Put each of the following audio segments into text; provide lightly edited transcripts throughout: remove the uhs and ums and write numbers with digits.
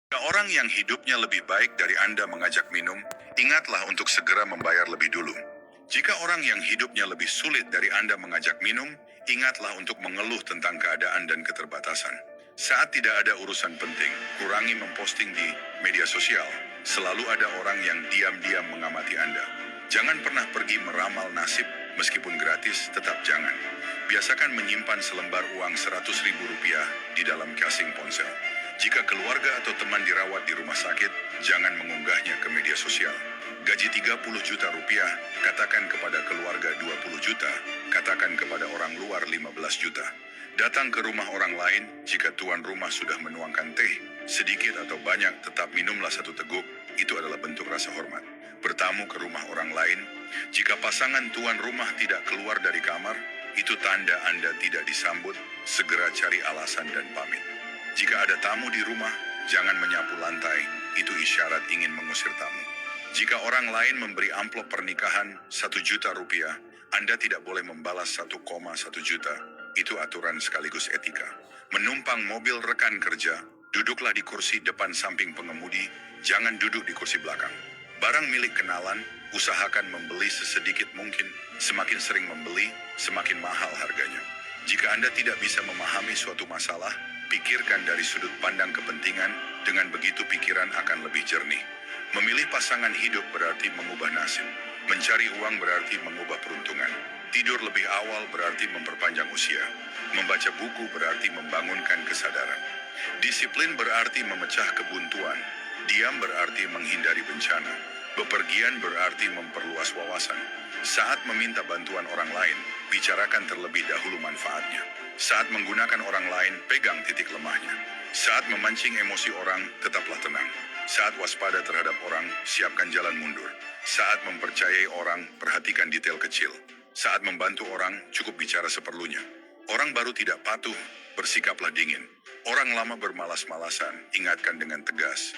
Jika orang yang hidupnya lebih baik dari Anda mengajak minum, ingatlah untuk segera membayar lebih dulu. Jika orang yang hidupnya lebih sulit dari Anda mengajak minum, ingatlah untuk mengeluh tentang keadaan dan keterbatasan. Saat tidak ada urusan penting, kurangi memposting di media sosial. Selalu ada orang yang diam-diam mengamati Anda. Jangan pernah pergi meramal nasib, meskipun gratis, tetap jangan. Biasakan menyimpan selembar uang 100.000 rupiah di dalam casing ponsel. Jika keluarga atau teman dirawat di rumah sakit, jangan mengunggahnya ke media sosial. Gaji 30 juta rupiah, katakan kepada keluarga 20 juta, katakan kepada orang luar 15 juta. Datang ke rumah orang lain, jika tuan rumah sudah menuangkan teh, sedikit atau banyak tetap minumlah satu teguk, itu adalah bentuk rasa hormat. Bertamu ke rumah orang lain, jika pasangan tuan rumah tidak keluar dari kamar, itu tanda Anda tidak disambut, segera cari alasan dan pamit. Jika ada tamu di rumah, jangan menyapu lantai, itu isyarat ingin mengusir tamu. Jika orang lain memberi amplop pernikahan 1 juta rupiah, Anda tidak boleh membalas 1,1 juta, itu aturan sekaligus etika. Menumpang mobil rekan kerja, duduklah di kursi depan samping pengemudi, jangan duduk di kursi belakang. Barang milik kenalan, usahakan membeli sesedikit mungkin, semakin sering membeli, semakin mahal harganya. Jika Anda tidak bisa memahami suatu masalah, pikirkan dari sudut pandang kepentingan, dengan begitu pikiran akan lebih jernih. Memilih pasangan hidup berarti mengubah nasib. Mencari uang berarti mengubah peruntungan. Tidur lebih awal berarti memperpanjang usia. Membaca buku berarti membangunkan kesadaran. Disiplin berarti memecah kebuntuan. Diam berarti menghindari bencana. Bepergian berarti memperluas wawasan. Saat meminta bantuan orang lain, bicarakan terlebih dahulu manfaatnya. Saat menggunakan orang lain, pegang titik lemahnya. Saat memancing emosi orang, tetaplah tenang. Saat waspada terhadap orang, siapkan jalan mundur. Saat mempercayai orang, perhatikan detail kecil. Saat membantu orang, cukup bicara seperlunya. Orang baru tidak patuh, bersikaplah dingin. Orang lama bermalas-malasan, ingatkan dengan tegas.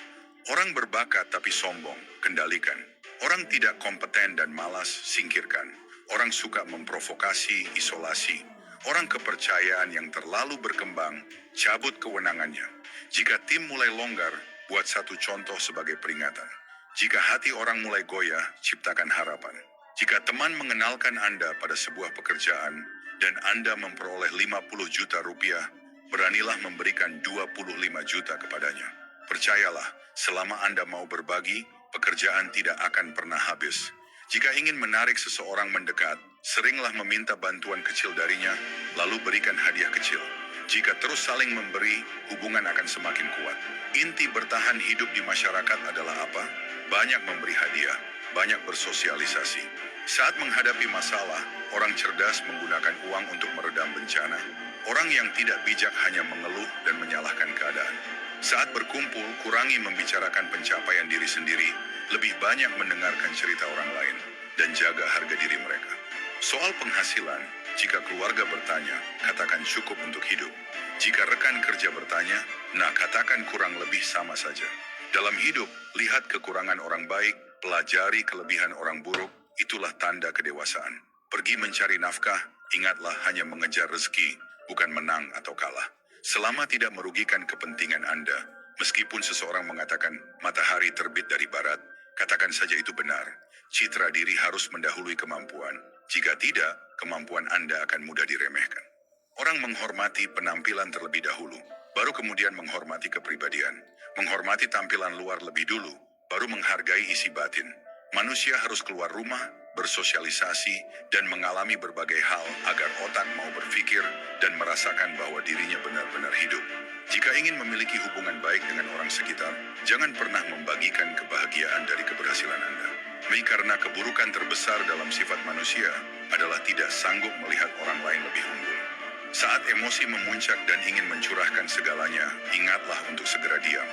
Orang berbakat tapi sombong, kendalikan. Orang tidak kompeten dan malas, singkirkan. Orang suka memprovokasi, isolasi. Orang kepercayaan yang terlalu berkembang, cabut kewenangannya. Jika tim mulai longgar, buat satu contoh sebagai peringatan. Jika hati orang mulai goyah, ciptakan harapan. Jika teman mengenalkan Anda pada sebuah pekerjaan, dan Anda memperoleh 50 juta rupiah, beranilah memberikan 25 juta kepadanya. Percayalah, selama Anda mau berbagi, pekerjaan tidak akan pernah habis. Jika ingin menarik seseorang mendekat, seringlah meminta bantuan kecil darinya, lalu berikan hadiah kecil. Jika terus saling memberi, hubungan akan semakin kuat. Inti bertahan hidup di masyarakat adalah apa? Banyak memberi hadiah, banyak bersosialisasi. Saat menghadapi masalah, orang cerdas menggunakan uang untuk meredam bencana. Orang yang tidak bijak hanya mengeluh dan menyalahkan keadaan. Saat berkumpul, kurangi membicarakan pencapaian diri sendiri, lebih banyak mendengarkan cerita orang lain, dan jaga harga diri mereka. Soal penghasilan, jika keluarga bertanya, katakan cukup untuk hidup. Jika rekan kerja bertanya, nah katakan kurang lebih sama saja. Dalam hidup, lihat kekurangan orang baik, pelajari kelebihan orang buruk, itulah tanda kedewasaan. Pergi mencari nafkah, ingatlah hanya mengejar rezeki, bukan menang atau kalah. Selama tidak merugikan kepentingan Anda, meskipun seseorang mengatakan matahari terbit dari barat, katakan saja itu benar. Citra diri harus mendahului kemampuan. Jika tidak, kemampuan Anda akan mudah diremehkan. Orang menghormati penampilan terlebih dahulu, baru kemudian menghormati kepribadian. Menghormati tampilan luar lebih dulu, baru menghargai isi batin. Manusia harus keluar rumah, bersosialisasi, dan mengalami berbagai hal agar otak mau berpikir dan merasakan bahwa dirinya benar-benar hidup. Jika ingin memiliki hubungan baik dengan orang sekitar, jangan pernah membagikan kebahagiaan dari keberhasilan Anda. Karena keburukan terbesar dalam sifat manusia adalah tidak sanggup melihat orang lain lebih unggul. Saat emosi memuncak dan ingin mencurahkan segalanya, ingatlah untuk segera diam.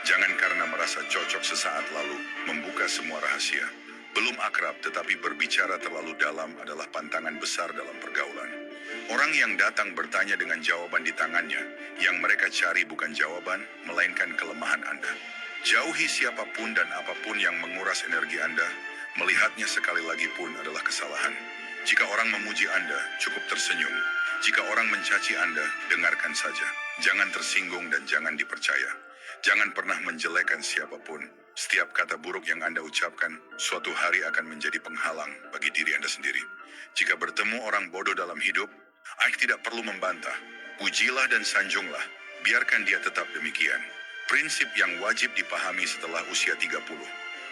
Jangan karena merasa cocok sesaat lalu membuka semua rahasia. Belum akrab tetapi berbicara terlalu dalam adalah pantangan besar dalam pergaulan. Orang yang datang bertanya dengan jawaban di tangannya, yang mereka cari bukan jawaban, melainkan kelemahan Anda. Jauhi siapapun dan apapun yang menguras energi Anda, melihatnya sekali lagi pun adalah kesalahan. Jika orang memuji Anda, cukup tersenyum. Jika orang mencaci Anda, dengarkan saja. Jangan tersinggung dan jangan dipercaya. Jangan pernah menjelekkan siapapun. Setiap kata buruk yang Anda ucapkan, suatu hari akan menjadi penghalang bagi diri Anda sendiri. Jika bertemu orang bodoh dalam hidup, Ike tidak perlu membantah. Pujilah dan sanjunglah, biarkan dia tetap demikian. Prinsip yang wajib dipahami setelah usia 30.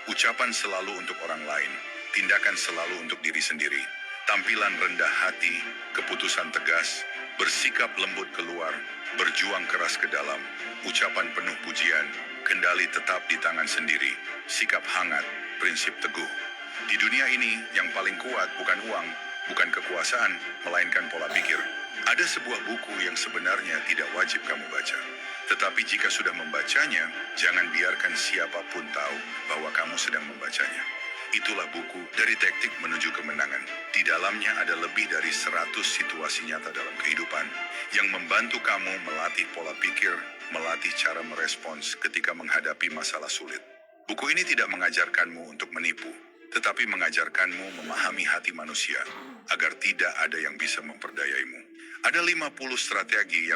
Ucapan selalu untuk orang lain, tindakan selalu untuk diri sendiri. Tampilan rendah hati, keputusan tegas, bersikap lembut keluar, berjuang keras ke dalam, ucapan penuh pujian, kendali tetap di tangan sendiri, sikap hangat, prinsip teguh. Di dunia ini, yang paling kuat bukan uang, bukan kekuasaan, melainkan pola pikir. Ada sebuah buku yang sebenarnya tidak wajib kamu baca. Tetapi jika sudah membacanya, jangan biarkan siapapun tahu bahwa kamu sedang membacanya. Itulah buku Dari Taktik Menuju Kemenangan. Di dalamnya ada lebih dari 100 situasi nyata dalam kehidupan yang membantu kamu melatih pola pikir, melatih cara merespons ketika menghadapi masalah sulit. Buku ini tidak mengajarkanmu untuk menipu, tetapi mengajarkanmu memahami hati manusia agar tidak ada yang bisa memperdayaimu. Ada 50 strategi yang